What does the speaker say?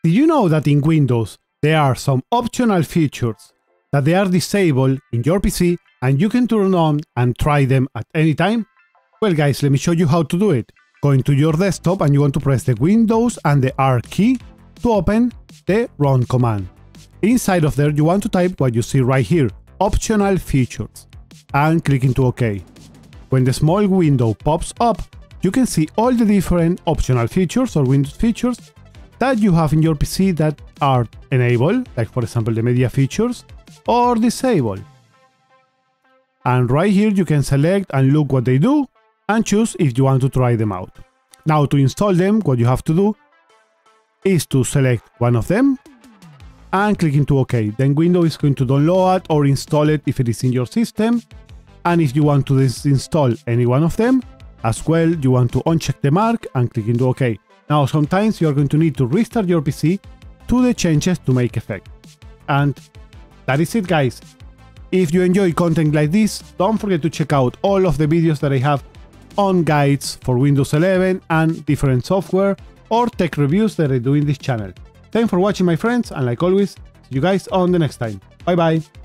Did you know that in Windows there are some optional features that they are disabled in your PC and you can turn on and try them at any time? Well guys, let me show you how to do it. Go into your desktop and you want to press the Windows and the R key to open the run command. Inside of there you want to type what you see right here, optional features, and click into OK. When the small window pops up, you can see all the different optional features or Windows features that you have in your PC that are enabled, like for example the media features, or disabled. And right here you can select and look what they do and choose if you want to try them out. Now to install them, what you have to do is to select one of them and click into OK. Then Windows is going to download or install it if it is in your system. And if you want to disinstall any one of them, as well, you want to uncheck the mark and click into OK. Now, sometimes you are going to need to restart your PC to the changes to make effect. And that is it, guys. If you enjoy content like this, don't forget to check out all of the videos that I have on guides for Windows 11 and different software or tech reviews that I do in this channel. Thanks for watching, my friends, and like always, see you guys on the next time. Bye bye.